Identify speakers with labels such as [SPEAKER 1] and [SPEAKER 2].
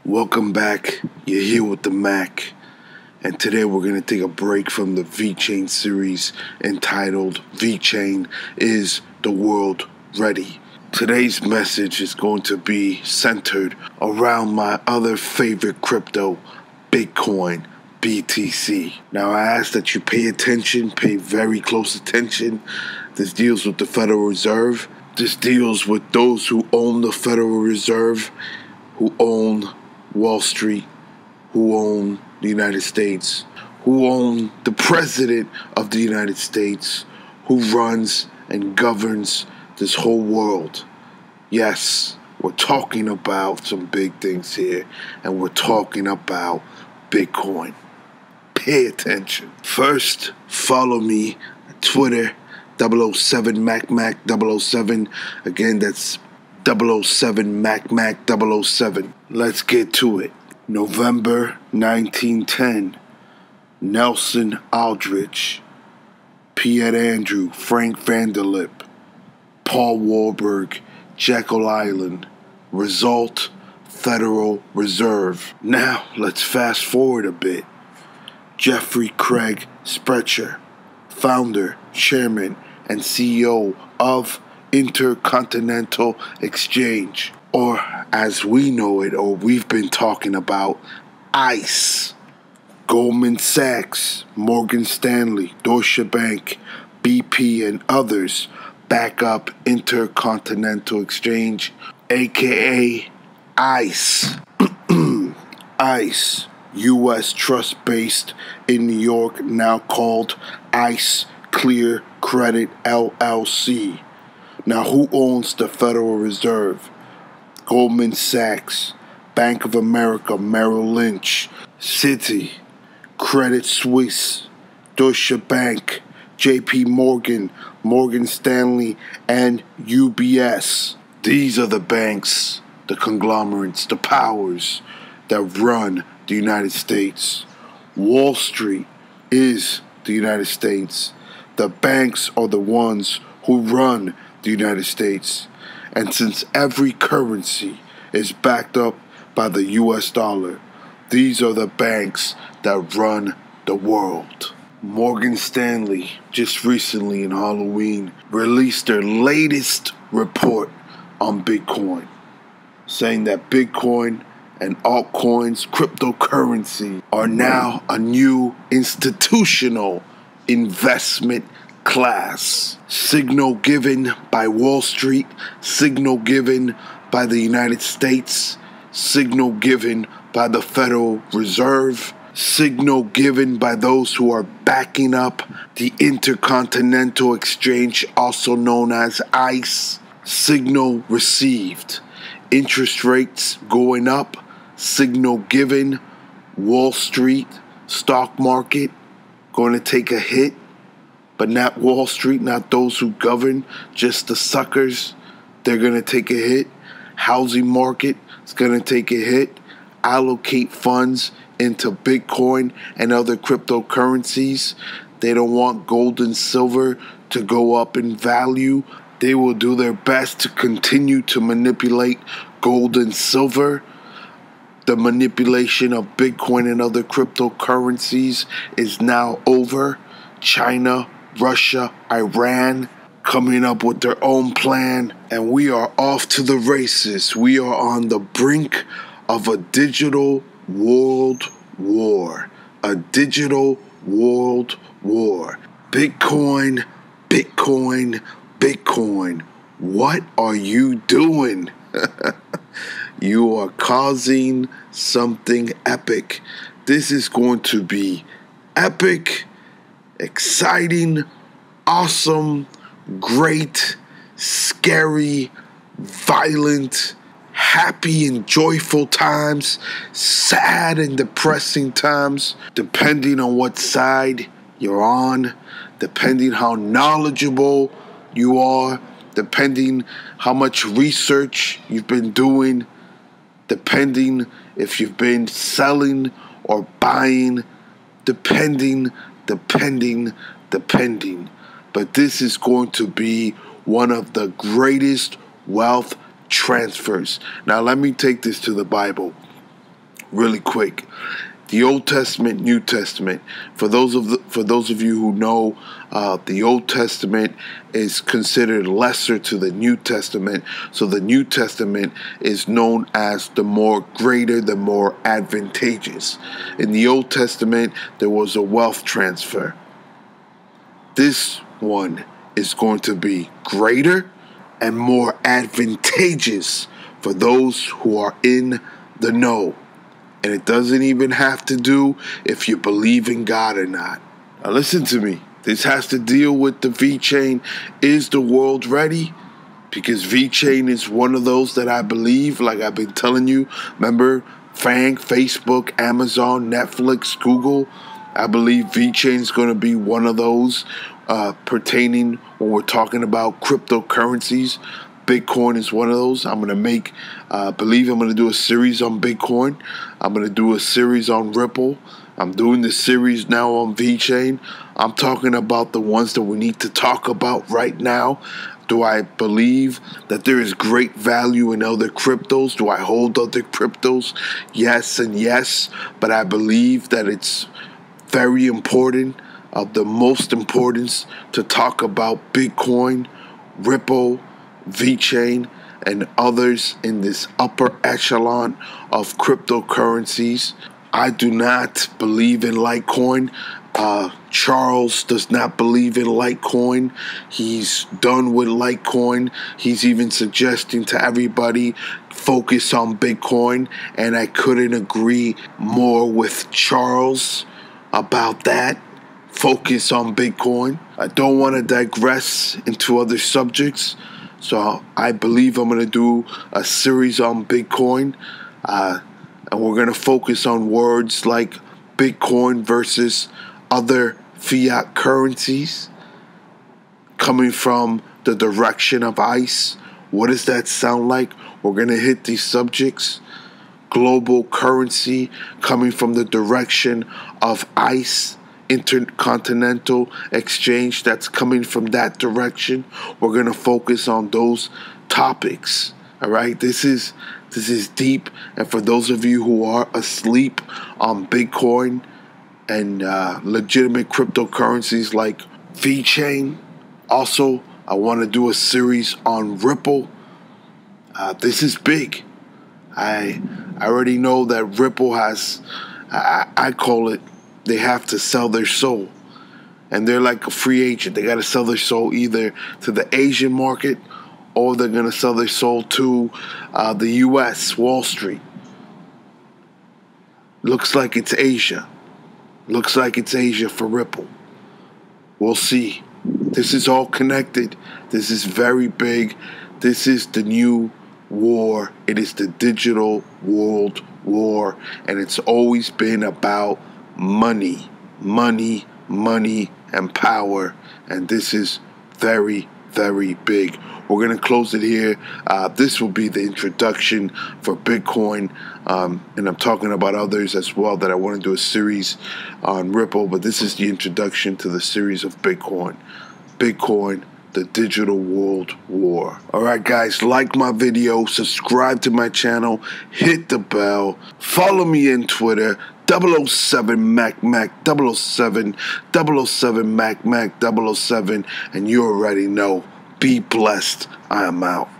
[SPEAKER 1] Welcome back. You're here with the Mac. And today we're going to take a break from the VeChain series entitled VeChain Is the World Ready? Today's message is going to be centered around my other favorite crypto, Bitcoin, BTC. Now I ask that you pay attention, pay very close attention. This deals with the Federal Reserve. This deals with those who own the Federal Reserve, who own Wall Street, who own the United States, who own the President of the United States, who runs and governs this whole world. Yes, we're talking about some big things here, and we're talking about Bitcoin. Pay attention. First, follow me on Twitter, 007MacMac007. Again, that's 007MacMac007. Let's get to it. November 1910. Nelson Aldrich, Piet Andrew, Frank Vanderlip, Paul Warburg, Jekyll Island. Result, Federal Reserve. Now, let's fast forward a bit. Jeffrey Craig Sprecher, founder, chairman, and CEO of Intercontinental Exchange, or as we know it, or we've been talking about, ICE. Goldman Sachs, Morgan Stanley, Deutsche Bank, BP, and others back up Intercontinental Exchange, aka ICE. ICE, U.S. trust based in New York, now called ICE Clear Credit LLC. Now, who owns the Federal Reserve? Goldman Sachs, Bank of America, Merrill Lynch, Citi, Credit Suisse, Deutsche Bank, JP Morgan, Morgan Stanley, and UBS. These are the banks, the conglomerates, the powers that run the United States. Wall Street is the United States. The banks are the ones who run the United States. And since every currency is backed up by the US dollar, these are the banks that run the world. Morgan Stanley just recently in Halloween released their latest report on Bitcoin, saying that Bitcoin and altcoins, cryptocurrency, are now a new institutional investment class. Signal given by Wall Street, signal given by the United States, signal given by the Federal Reserve, signal given by those who are backing up the Intercontinental Exchange, also known as ICE. Signal received. Interest rates going up, signal given. Wall Street, stock market, going to take a hit. But not Wall Street, not those who govern, just the suckers. They're going to take a hit. Housing market is going to take a hit. Allocate funds into Bitcoin and other cryptocurrencies. They don't want gold and silver to go up in value. They will do their best to continue to manipulate gold and silver. The manipulation of Bitcoin and other cryptocurrencies is now over. China, Russia, Iran coming up with their own plan, and we are off to the races. We are on the brink of a digital world war. A digital world war. Bitcoin, Bitcoin, Bitcoin. What are you doing? You are causing something epic. This is going to be epic, exciting, awesome, great, scary, violent, happy and joyful times, sad and depressing times, depending on what side you're on, depending how knowledgeable you are, depending how much research you've been doing, depending if you've been selling or buying, depending. But this is going to be one of the greatest wealth transfers. Now, let me take this to the Bible. really quick. The Old Testament, New Testament. For those of you who know, the Old Testament is considered lesser to the New Testament. So the New Testament is known as the more greater, the more advantageous. In the Old Testament, there was a wealth transfer. This one is going to be greater and more advantageous for those who are in the know. And it doesn't even have to do if you believe in God or not. Now listen to me. This has to deal with the VeChain. Is the world ready? Because VeChain is one of those that I believe, like I've been telling you. Remember, Facebook, Amazon, Netflix, Google. I believe VeChain is going to be one of those pertaining when we're talking about cryptocurrencies. Bitcoin is one of those. I'm going to do a series on Bitcoin. I'm going to do a series on Ripple. I'm doing the series now on VeChain. I'm talking about the ones that we need to talk about right now. Do I believe that there is great value in other cryptos? Do I hold other cryptos? Yes and yes. But I believe that it's very important, of the most importance, to talk about Bitcoin, Ripple, VeChain, and others in this upper echelon of cryptocurrencies. I do not believe in Litecoin. Charles does not believe in Litecoin. He's done with Litecoin. He's even suggesting to everybody focus on Bitcoin, and I couldn't agree more with Charles about that. Focus on Bitcoin. I don't want to digress into other subjects. So I believe I'm going to do a series on Bitcoin, and we're going to focus on words like Bitcoin versus other fiat currencies coming from the direction of ICE. What does that sound like? We're going to hit these subjects. Global currency coming from the direction of ICE. Intercontinental exchange that's coming from that direction. We're going to focus on those topics. All right, this is deep, and for those of you who are asleep on Bitcoin and legitimate cryptocurrencies like VeChain, also I want to do a series on Ripple. This is big. I already know that Ripple has, I call it, they have to sell their soul. And they're like a free agent. They got to sell their soul either to the Asian market, or they're going to sell their soul to the U.S., Wall Street. Looks like it's Asia. Looks like it's Asia for Ripple. We'll see. This is all connected. This is very big. This is the new war. It is the digital world war. And it's always been about money, money, money, and power. And this is very, very big. We're going to close it here. This will be the introduction for Bitcoin. And I'm talking about others as well that I want to do a series on Ripple. But this is the introduction to the series of Bitcoin. Bitcoin, the digital world war. All right, guys, like my video, subscribe to my channel, hit the bell, follow me in Twitter, 007 Mac 007 Mac 007, and you already know. Be blessed. I am out.